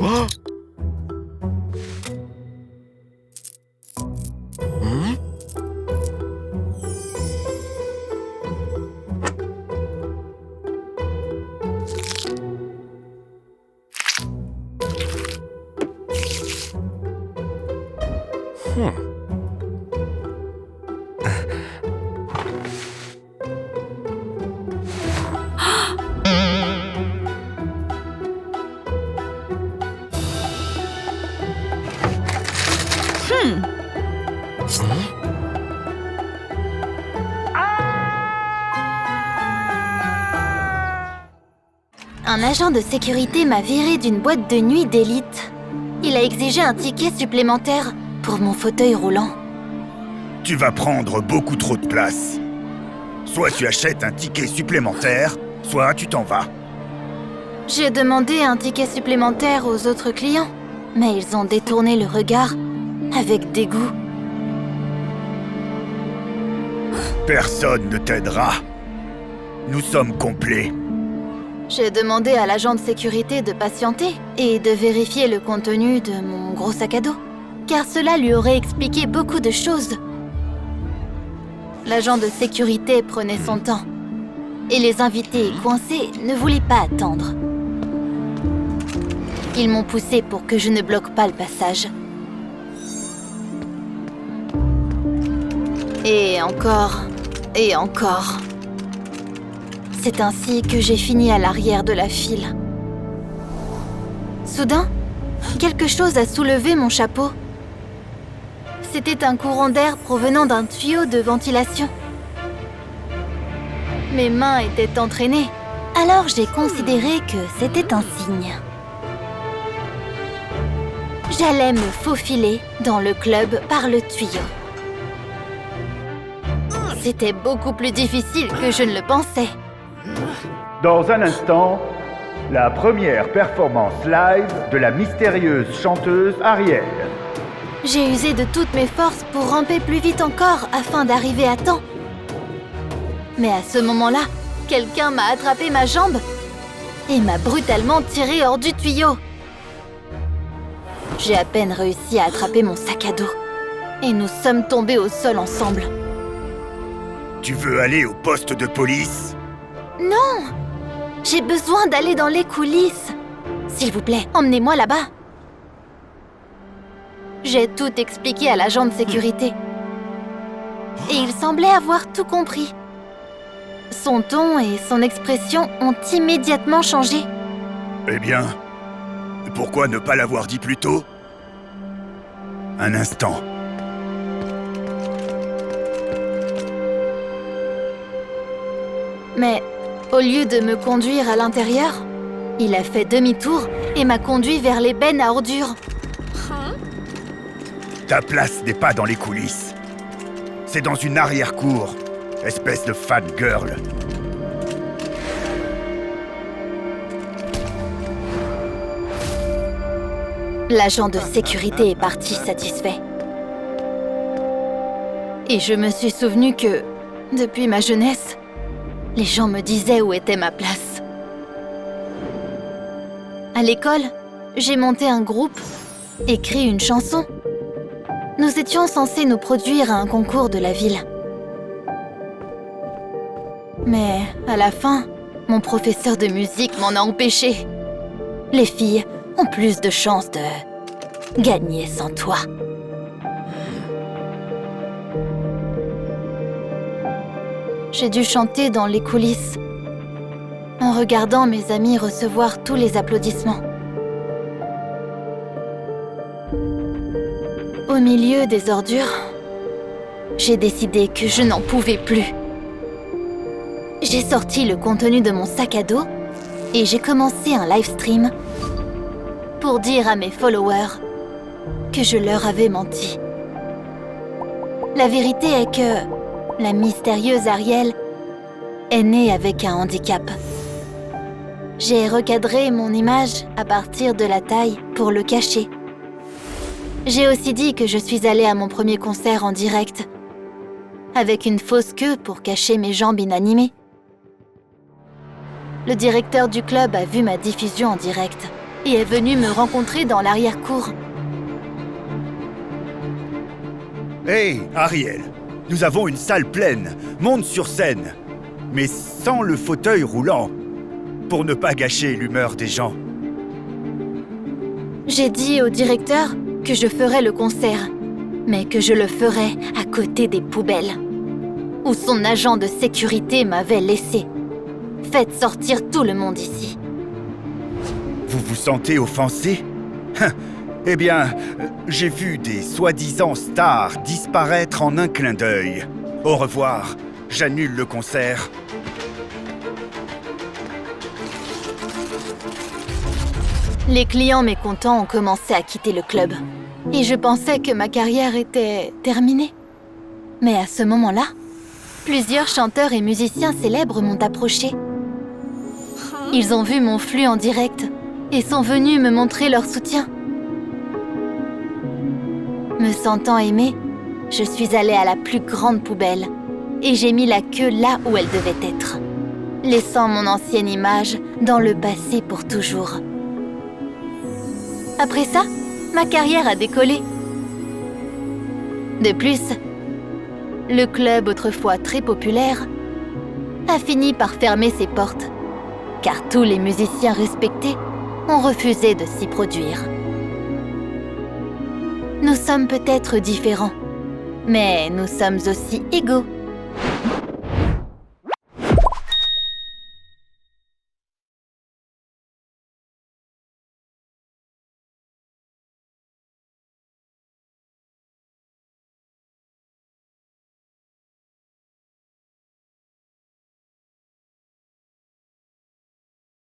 Oh! Un agent de sécurité m'a viré d'une boîte de nuit d'élite. Il a exigé un ticket supplémentaire pour mon fauteuil roulant. Tu vas prendre beaucoup trop de place. Soit tu achètes un ticket supplémentaire, soit tu t'en vas. J'ai demandé un ticket supplémentaire aux autres clients, mais ils ont détourné le regard avec dégoût. Personne ne t'aidera. Nous sommes complets. J'ai demandé à l'agent de sécurité de patienter et de vérifier le contenu de mon gros sac à dos, car cela lui aurait expliqué beaucoup de choses. L'agent de sécurité prenait son temps, et les invités coincés ne voulaient pas attendre. Ils m'ont poussé pour que je ne bloque pas le passage. Et encore, et encore. C'est ainsi que j'ai fini à l'arrière de la file. Soudain, quelque chose a soulevé mon chapeau. C'était un courant d'air provenant d'un tuyau de ventilation. Mes mains étaient entraînées, alors j'ai considéré que c'était un signe. J'allais me faufiler dans le club par le tuyau. C'était beaucoup plus difficile que je ne le pensais. Dans un instant, la première performance live de la mystérieuse chanteuse Ariel. J'ai usé de toutes mes forces pour ramper plus vite encore afin d'arriver à temps. Mais à ce moment-là, quelqu'un m'a attrapé ma jambe et m'a brutalement tiré hors du tuyau. J'ai à peine réussi à attraper mon sac à dos et nous sommes tombés au sol ensemble. Tu veux aller au poste de police ? Non! J'ai besoin d'aller dans les coulisses. S'il vous plaît, emmenez-moi là-bas. J'ai tout expliqué à l'agent de sécurité. Et il semblait avoir tout compris. Son ton et son expression ont immédiatement changé. Eh bien, pourquoi ne pas l'avoir dit plus tôt ? Un instant. Mais au lieu de me conduire à l'intérieur, il a fait demi-tour et m'a conduit vers les bennes à ordures. Ta place n'est pas dans les coulisses. C'est dans une arrière-cour, espèce de fan girl. L'agent de sécurité est parti satisfait. Et je me suis souvenu que, depuis ma jeunesse, les gens me disaient où était ma place. À l'école, j'ai monté un groupe, écrit une chanson. Nous étions censés nous produire à un concours de la ville. Mais à la fin, mon professeur de musique m'en a empêché. Les filles ont plus de chances de gagner sans toi. J'ai dû chanter dans les coulisses, en regardant mes amis recevoir tous les applaudissements. Au milieu des ordures, j'ai décidé que je n'en pouvais plus. J'ai sorti le contenu de mon sac à dos et j'ai commencé un live stream pour dire à mes followers que je leur avais menti. La vérité est que la mystérieuse Ariel est née avec un handicap. J'ai recadré mon image à partir de la taille pour le cacher. J'ai aussi dit que je suis allée à mon premier concert en direct, avec une fausse queue pour cacher mes jambes inanimées. Le directeur du club a vu ma diffusion en direct et est venu me rencontrer dans l'arrière-cour. Hey, Ariel, nous avons une salle pleine, monte sur scène, mais sans le fauteuil roulant, pour ne pas gâcher l'humeur des gens. J'ai dit au directeur que je ferais le concert, mais que je le ferais à côté des poubelles, où son agent de sécurité m'avait laissé. Faites sortir tout le monde ici. Vous vous sentez offensé? Eh bien, j'ai vu des soi-disant stars disparaître en un clin d'œil. Au revoir, j'annule le concert. Les clients mécontents ont commencé à quitter le club. Et je pensais que ma carrière était terminée. Mais à ce moment-là, plusieurs chanteurs et musiciens célèbres m'ont approché. Ils ont vu mon flux en direct et sont venus me montrer leur soutien. Me sentant aimée, je suis allée à la plus grande poubelle et j'ai mis la queue là où elle devait être, laissant mon ancienne image dans le passé pour toujours. Après ça, ma carrière a décollé. De plus, le club autrefois très populaire a fini par fermer ses portes, car tous les musiciens respectés ont refusé de s'y produire. Nous sommes peut-être différents, mais nous sommes aussi égaux.